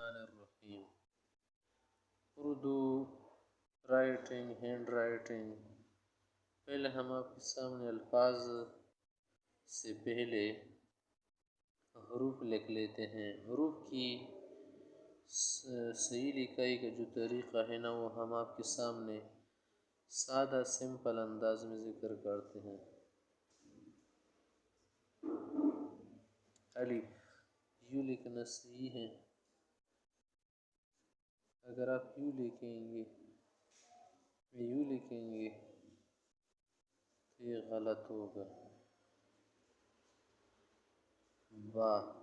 الرحمن الرحیم۔ Urdu writing, hand writing. پہلے ہم آپ کے سامنے الفاظ سے پہلے حروف لکھ لیتے ہیں۔ حروف کی صحیح لکھائی کا جو طریقہ ہے نا، وہ ہم آپ کے سامنے سادہ سمپل انداز میں ذکر کرتے ہیں۔ الف یوں لکھنا صحیح ہے، اگر آپ یوں لکھیں گے تو یہ غلط ہوگا۔ با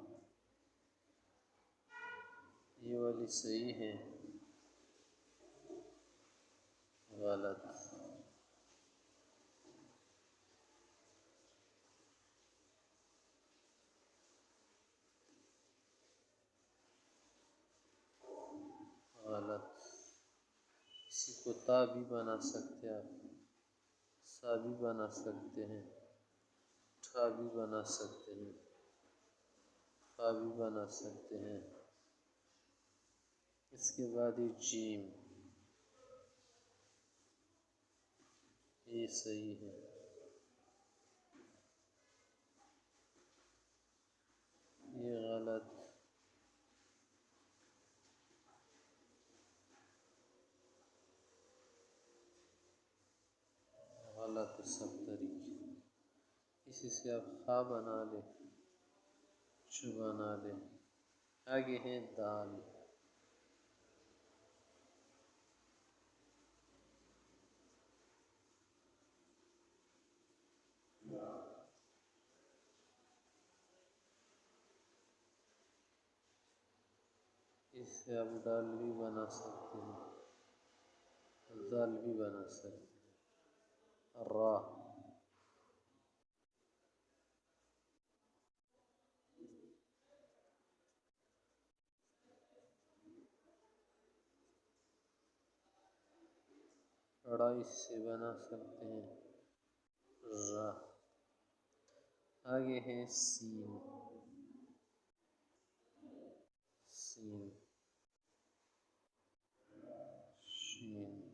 یہ والی صحیح ہے، غلط۔ غلط۔ اسی کو تا بھی بنا سکتے ہیں، آپ سا بھی بنا سکتے ہیں، ٹھا بھی بنا سکتے ہیں، فا بھی بنا سکتے ہیں۔ اس کے بعد یہ جیم، یہ صحیح ہے۔ یہ غلط۔ غلط سب طریقے۔ اسی سے آپ خا بنا لیں، چ بنا لیں۔ آگے ہے دال۔ اس سے آپ دال بھی بنا سکتے ہیں، دال بھی بنا سکتے ہیں۔ را را اس سے بنا سکتے ہیں، را۔ آگے ہے سین۔ سین، شین۔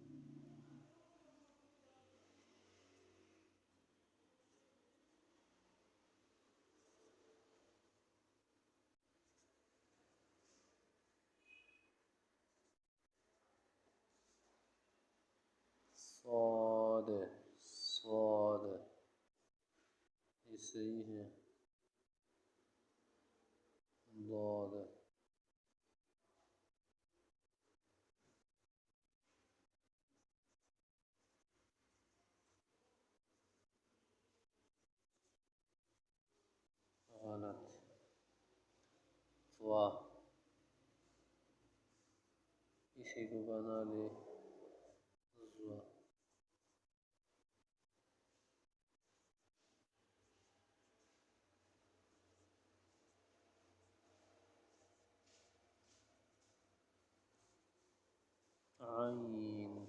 صاد، صاد یہ صحیح ہے۔ ضاد، غلط۔ ضا اسی کو بنا لے ضا۔ عین،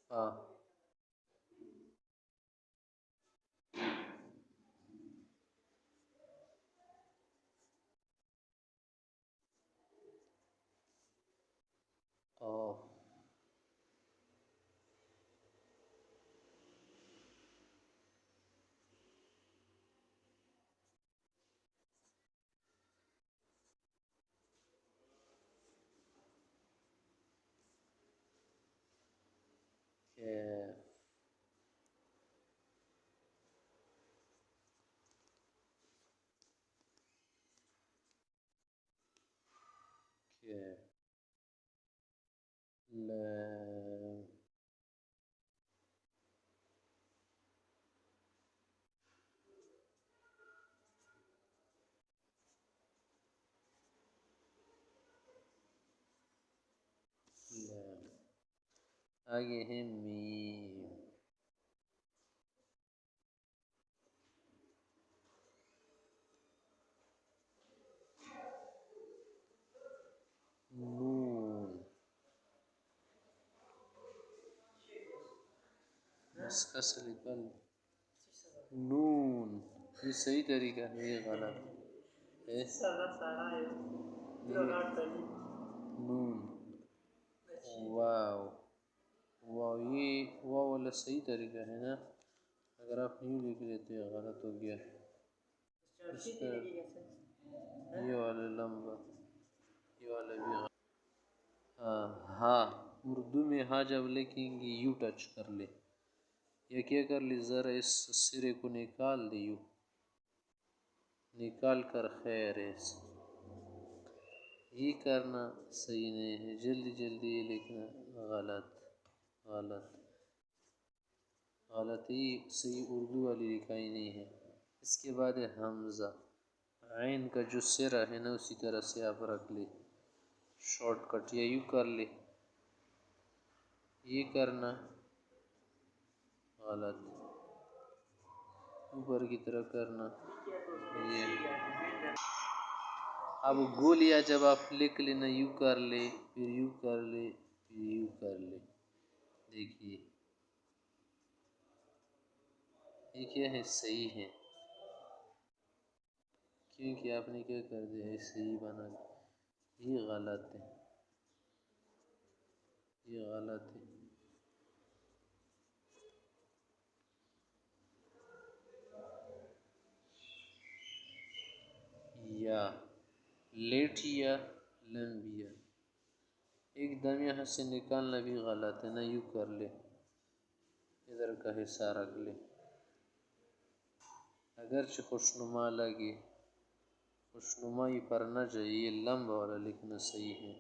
فا، قاف، کیف، کیف۔ لام، لام۔ آگے ہے میم، نون، اس کا سلیقل نون، یہ صحیح طریقہ ہے، یہ غلط ہے، نون، واو، واو، یہ واو والا صحیح طریقہ ہے نا، اگر آپ یوں لکھ لیتے ہیں غلط ہو گیا، اس کا یہ والا لمبا، یہ والا بھی غلط، ہاں ہاں، اردو میں ہاں جب لکھیں گے یوں ٹچ کر لے، یا کیا کر لی ذرا اس سرے کو نکال دے، یوں نکال کر خیر ہے، یہ کرنا صحیح نہیں ہے، جلدی جلدی یہ لکھنا غلط، غلط، غلط، یہ صحیح اردو والی لکھائی نہیں ہے۔ اس کے بعد ہے حمزہ، عین کا جو سرا ہے نا اسی طرح سے آپ رکھ لے، شارٹ کٹ، یا یوں کر لے، یہ کرنا غلط، اوپر کی طرح کرنا، یہ اب گولیا جب آپ لکھ لینا یوں کر لے، پھر یوں کر لے، پھر یوں کر لے، دیکھیے یہ کیا ہے، صحیح ہے، کیونکہ آپ نے کیا کر دیا ہے، صحیح بنا دیا، یہ غلط ہے، یہ غلط ہے، یا لیٹیا لمبیا، ایک دم یہاں سے نکالنا بھی غلط ہے نا، یوں کر لے، ادھر کا حصہ رکھ لے، اگرچہ خوشنما لگے، خوشنمائی پر نہ جائے، یہ لمبا والا لکھنا صحیح ہے،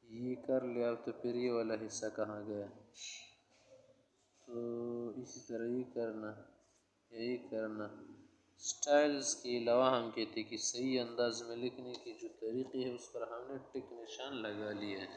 یہ کر لیا تو پھر یہ والا حصہ کہاں گیا، تو اسی طرح یہ کرنا، یہی کرنا، سٹائلز کے علاوہ ہم کہتے ہیں کہ صحیح انداز میں لکھنے کی جو طریقے ہے اس پر ہم نے ٹک نشان لگا لیا ہے۔